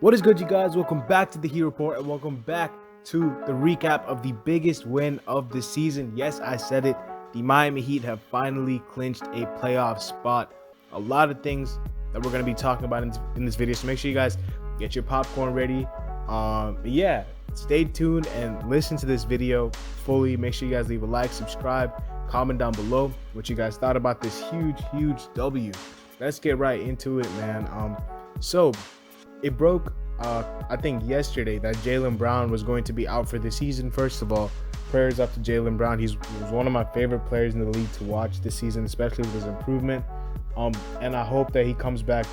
What is good, you guys? Welcome back to the Heat Report and welcome back to the recap of the biggest win of the season. Yes, I said it. The Miami Heat have finally clinched a playoff spot. A lot of things that we're going to be talking about in this video, so make sure you guys get your popcorn ready. Stay tuned and listen to this video fully. Make sure you guys leave a like, subscribe, comment down below what you guys thought about this huge W. Let's get right into it, man. So it broke, I think yesterday, that Jaylen Brown was going to be out for the season. First of all, prayers up to Jaylen Brown. He was one of my favorite players in the league to watch this season, especially with his improvement. And I hope that he comes back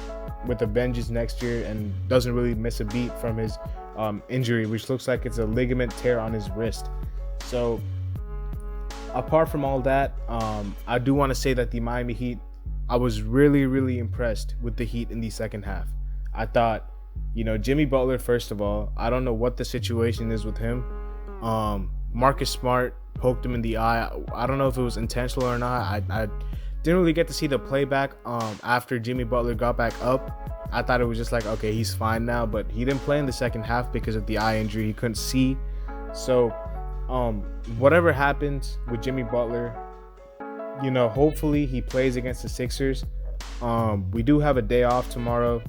with a vengeance next year and doesn't really miss a beat from his injury, which looks like it's a ligament tear on his wrist. So apart from all that, I do want to say that the Miami Heat, I was really impressed with the Heat in the second half. I thought, Jimmy Butler, first of all, I don't know what the situation is with him. Marcus Smart poked him in the eye. I don't know if it was intentional or not. I didn't really get to see the playback after Jimmy Butler got back up. I thought it was just like, okay, he's fine now, but he didn't play in the second half because of the eye injury. He couldn't see. So whatever happens with Jimmy Butler, hopefully he plays against the Sixers. We do have a day off tomorrow,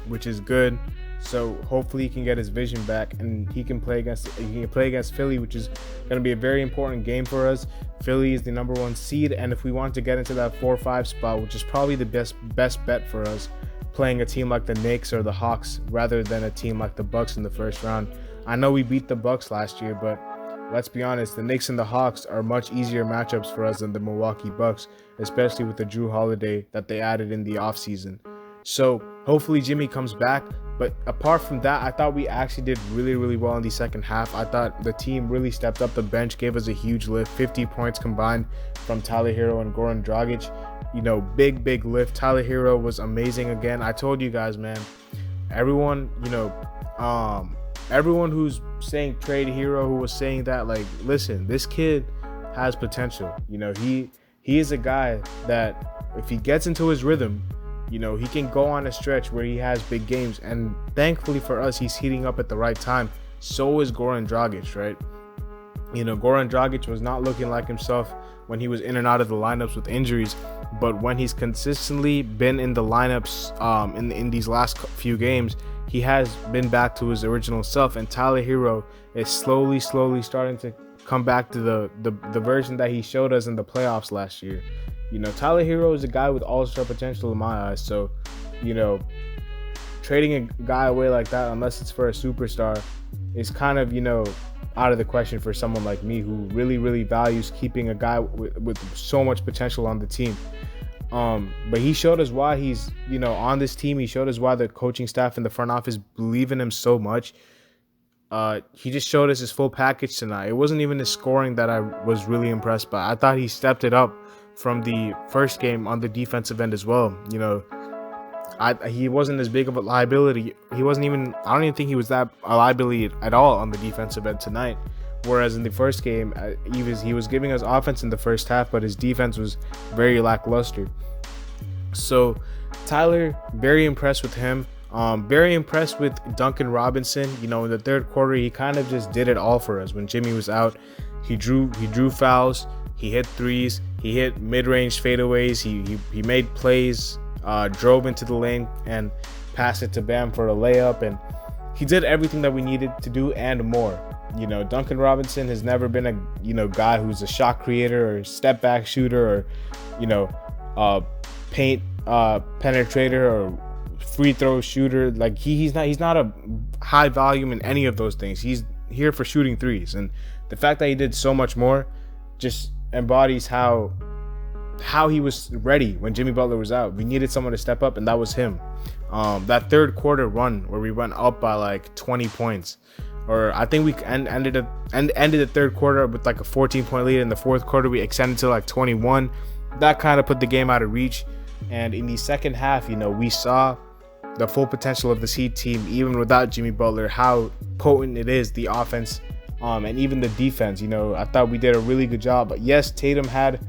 which is good. So hopefully he can get his vision back and he can play against Philly, which is going to be a very important game for us. Philly is the number 1 seed, and if we want to get into that 4-5 spot, which is probably the best bet for us, playing a team like the Knicks or the Hawks rather than a team like the Bucks in the first round. I know we beat the Bucks last year, but let's be honest, the Knicks and the Hawks are much easier matchups for us than the Milwaukee Bucks, especially with the Drew Holiday that they added in the offseason. So hopefully Jimmy comes back. But apart from that, I thought we actually did really well in the second half. I thought the team really stepped up. The bench gave us a huge lift, 50 points combined from Tyler Hero and Goran Dragic. Big lift. Tyler Hero was amazing again. I told you guys, man, everyone who's saying trade Hero, who was saying that, like, listen, this kid has potential. He is a guy that if he gets into his rhythm, he can go on a stretch where he has big games, and thankfully for us, he's heating up at the right time. So is Goran Dragic, right? Goran Dragic was not looking like himself when he was in and out of the lineups with injuries, but when he's consistently been in the lineups in these last few games, he has been back to his original self. And Tyler Hero is slowly starting to come back to the version that he showed us in the playoffs last year. Tyler Hero is a guy with all-star potential in my eyes. So, trading a guy away like that, unless it's for a superstar, is kind of, out of the question for someone like me who really values keeping a guy with so much potential on the team. But he showed us why he's, on this team. He showed us why the coaching staff and the front office believe in him so much. He just showed us his full package tonight. It wasn't even his scoring that I was really impressed by. I thought he stepped it up from the first game on the defensive end as well. He wasn't as big of a liability. I don't even think he was that a liability at all on the defensive end tonight. Whereas in the first game, he was giving us offense in the first half, but his defense was very lackluster. So Tyler, very impressed with him. Very impressed with Duncan Robinson. In the third quarter, he kind of just did it all for us. When Jimmy was out, he drew fouls, he hit threes, he hit mid-range fadeaways, he made plays, drove into the lane and passed it to Bam for a layup, and he did everything that we needed to do and more. Duncan Robinson has never been a guy who's a shot creator or step back shooter or paint penetrator or free throw shooter. Like he's not a high volume in any of those things. He's here for shooting threes, and the fact that he did so much more just embodies how he was ready when Jimmy Butler was out. We needed someone to step up, and that was him. That third quarter run where we went up by like 20 points, or I think we ended the third quarter with like a 14-point lead. In the fourth quarter, we extended to like 21. That kind of put the game out of reach. And in the second half, we saw the full potential of this Heat team, even without Jimmy Butler, how potent it is, the offense, and even the defense. I thought we did a really good job. But yes, Tatum had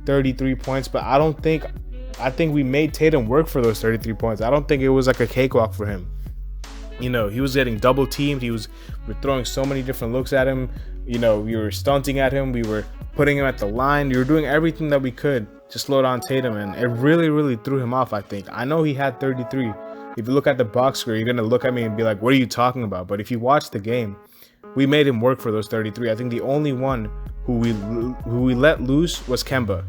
33 points, but I think we made Tatum work for those 33 points. I don't think it was like a cakewalk for him. He was getting double teamed. We're throwing so many different looks at him. We were stunting at him. We were putting him at the line. We were doing everything that we could to slow down Tatum, and it really, really threw him off, I think. I know he had 33. If you look at the box score, you're going to look at me and be like, what are you talking about? But if you watch the game, we made him work for those 33. I think the only one who we let loose was Kemba.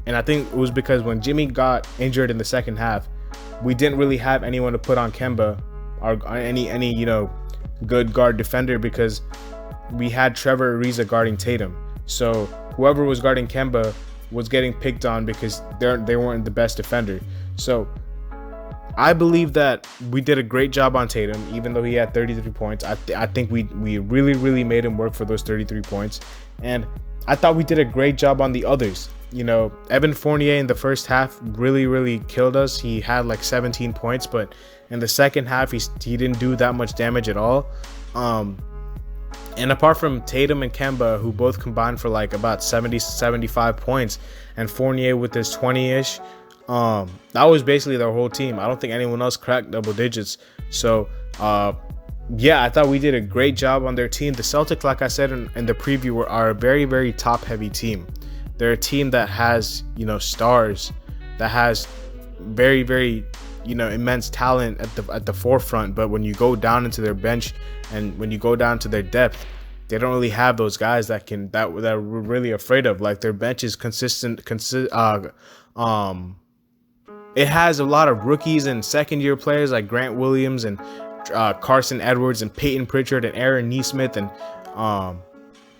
And I think it was because when Jimmy got injured in the second half, we didn't really have anyone to put on Kemba or any good guard defender, because we had Trevor Ariza guarding Tatum. So whoever was guarding Kemba was getting picked on because they weren't the best defender. So I believe that we did a great job on Tatum, even though he had 33 points. I think we really, really made him work for those 33 points. And I thought we did a great job on the others. Evan Fournier in the first half really, really killed us. He had like 17 points, but in the second half, he didn't do that much damage at all. And apart from Tatum and Kemba, who both combined for like about 75 points, and Fournier with his 20-ish, that was basically their whole team. I don't think anyone else cracked double digits. So, yeah, I thought we did a great job on their team. The Celtics, like I said in the preview, are a very, very top-heavy team. They're a team that has, stars, that has very, very, immense talent at the forefront. But when you go down into their bench and when you go down to their depth, they don't really have those guys that we're really afraid of. Like, their bench is consistent. It has a lot of rookies and second-year players like Grant Williams and Carson Edwards and Peyton Pritchard and Aaron Nesmith, and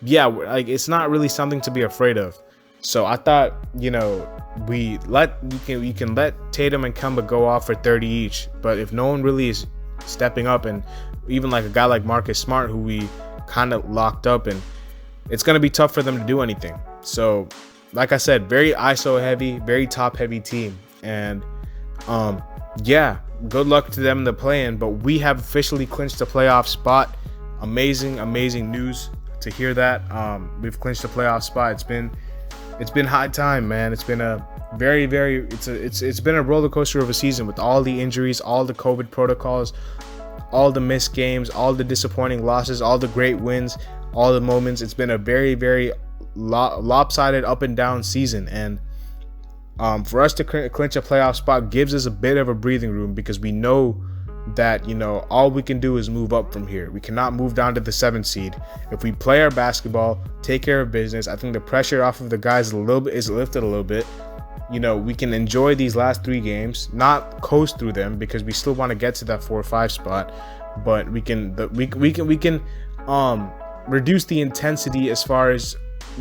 it's not really something to be afraid of. So I thought, we can let Tatum and Kemba go off for 30 each, but if no one really is stepping up, and even like a guy like Marcus Smart, who we kind of locked up, and it's going to be tough for them to do anything. So like I said, very ISO heavy, very top heavy team, and good luck to them in the play-in, but we have officially clinched the playoff spot. Amazing news to hear that. We've clinched the playoff spot. It's been high time, man. It's been a very, very, it's been a roller coaster of a season with all the injuries, all the COVID protocols, all the missed games, all the disappointing losses, all the great wins, all the moments. It's been a very, very lopsided up and down season. And for us to clinch a playoff spot gives us a bit of a breathing room, because we know that, all we can do is move up from here. We cannot move down to the 7th seed. If we play our basketball, take care of business, I think the pressure off of the guys is lifted a little bit. We can enjoy these last 3 games, not coast through them, because we still want to get to that 4 or 5 spot, but we can reduce the intensity as far as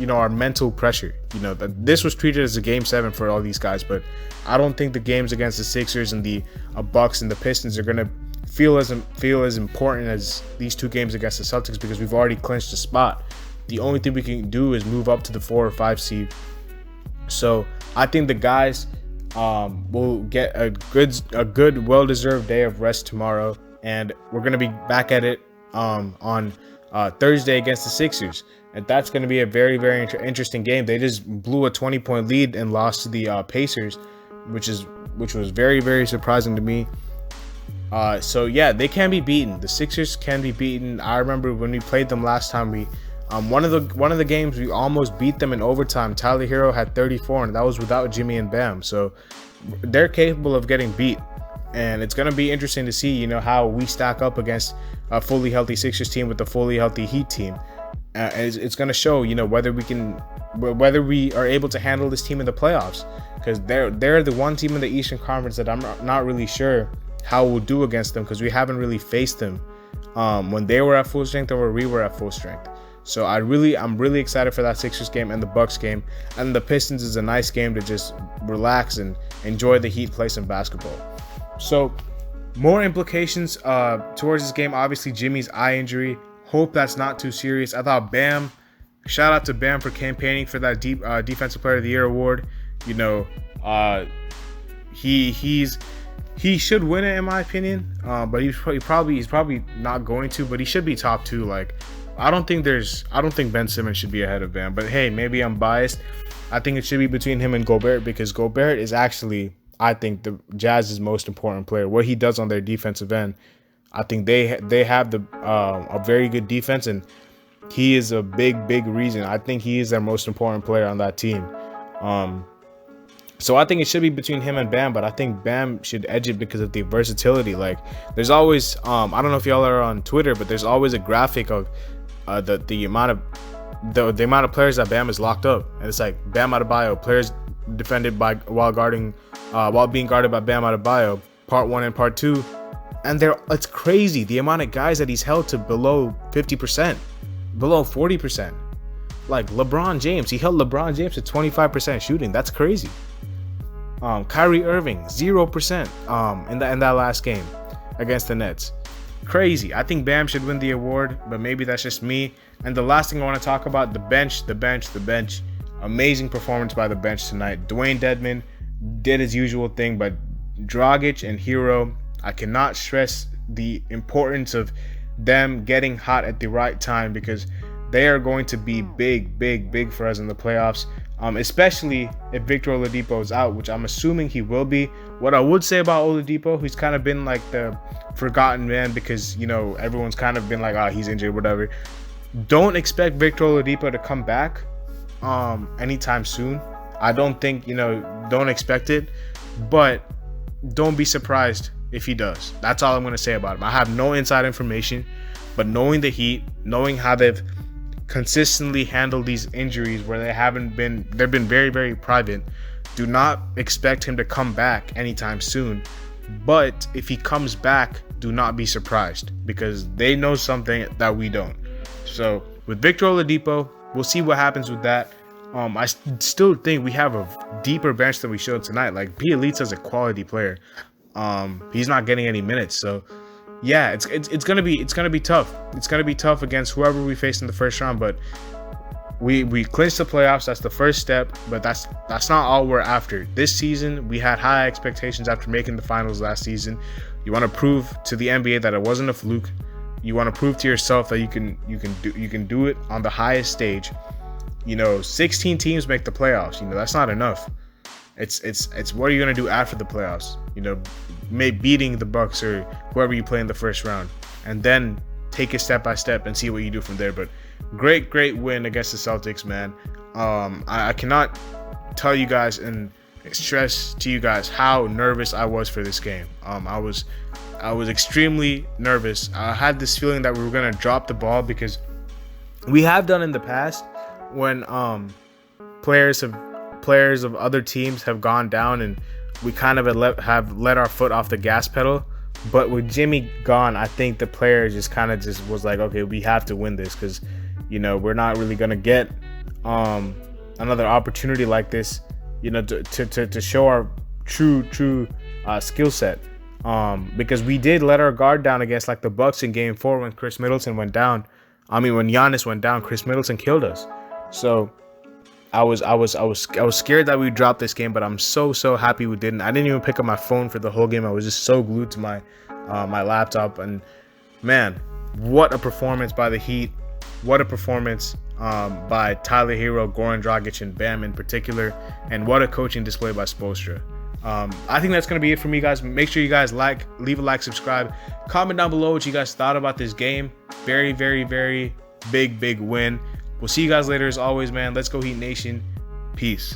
our mental pressure. This was treated as a game 7 for all these guys, but I don't think the games against the Sixers and the Bucks and the Pistons are gonna feel as important as these 2 games against the Celtics, because we've already clinched the spot. The only thing we can do is move up to the 4 or 5 seed. So I think the guys will get a good, well-deserved day of rest tomorrow, and we're gonna be back at it on Thursday against the Sixers. And that's going to be a very, very interesting game. They just blew a 20-point lead and lost to the Pacers, which was very, very surprising to me. So yeah, they can be beaten. The Sixers can be beaten. I remember when we played them last time, we one of the games we almost beat them in overtime. Tyler Hero had 34, and that was without Jimmy and Bam. So they're capable of getting beat. And it's going to be interesting to see, how we stack up against a fully healthy Sixers team with a fully healthy Heat team. It's going to show, whether we are able to handle this team in the playoffs, because they're the one team in the Eastern Conference that I'm not really sure how we'll do against them, because we haven't really faced them when they were at full strength or we were at full strength. So I'm really excited for that Sixers game and the Bucks game, and the Pistons is a nice game to just relax and enjoy the Heat play some basketball. So more implications towards this game. Obviously, Jimmy's eye injury. Hope that's not too serious. I thought Bam, shout out to Bam for campaigning for that Defensive Player of the Year award. He should win it in my opinion. But he's probably not going to. But he should be top 2. Like, I don't think Ben Simmons should be ahead of Bam. But hey, maybe I'm biased. I think it should be between him and Gobert, because Gobert is actually, I think, the Jazz's most important player. What he does on their defensive end I think they have a very good defense, and he is a big reason. I think he is their most important player on that team. So I think it should be between him and Bam, but I think Bam should edge it because of the versatility. Like, there's always I don't know if y'all are on Twitter, but there's always a graphic of the amount of players that Bam is locked up, and it's like Bam Adebayo, players defended by while being guarded by Bam Adebayo, part 1 and part 2, and it's crazy the amount of guys that he's held to below 50%, below 40%. Like LeBron James, he held LeBron James to 25% shooting. That's crazy. Kyrie Irving 0% in that last game against the Nets. Crazy. I think Bam should win the award, but maybe that's just me. And the last thing I want to talk about, the bench. Amazing performance by the bench tonight. Dwayne Dedmon did his usual thing, but Dragic and Hero, I cannot stress the importance of them getting hot at the right time, because they are going to be big for us in the playoffs, especially if Victor Oladipo is out, which I'm assuming he will be. What I would say about Oladipo, he's kind of been like the forgotten man, because, you know, everyone's kind of been like, he's injured, whatever. Don't expect Victor Oladipo to come back anytime soon. I don't think, don't expect it, but don't be surprised if he does. That's all I'm going to say about him. I have no inside information, but knowing the Heat, knowing how they've consistently handled these injuries where they've been very private, do not expect him to come back anytime soon. But if he comes back, do not be surprised, because they know something that we don't. So with Victor Oladipo, we'll see what happens with that. I still think we have a deeper bench than we showed tonight. Like, Bielitsa's a quality player. He's not getting any minutes, so yeah, it's gonna be tough. It's gonna be tough against whoever we face in the first round. But we clinched the playoffs. That's the first step. But that's not all we're after. This season, we had high expectations after making the finals last season. You want to prove to the NBA that it wasn't a fluke. You want to prove to yourself that you can do it on the highest stage. 16 teams make the playoffs. That's not enough. It's what are you gonna do after the playoffs? Beating the Bucks or whoever you play in the first round, and then take it step by step and see what you do from there. But great win against the Celtics, man. I cannot tell you guys and stress to you guys how nervous I was for this game. I was extremely nervous. I had this feeling that we were gonna drop the ball, because we have done in the past when players of other teams have gone down and we kind of have let our foot off the gas pedal. But with Jimmy gone, I think the player just was like, okay, we have to win this, because we're not really gonna get another opportunity like this, to show our true skill set. Because we did let our guard down against like the Bucks in Game 4 when Chris Middleton went down. When Giannis went down, Chris Middleton killed us. So I was scared that we'd drop this game, but I'm so happy we didn't. I didn't even pick up my phone for the whole game. I was just so glued to my laptop. And man, what a performance by the Heat! What a performance by Tyler Hero, Goran Dragic, and Bam in particular, and what a coaching display by Spoelstra. I think that's going to be it for me, guys. Make sure you guys leave a like, subscribe, comment down below what you guys thought about this game. Very big win. We'll see you guys later as always, man. Let's go Heat Nation. Peace.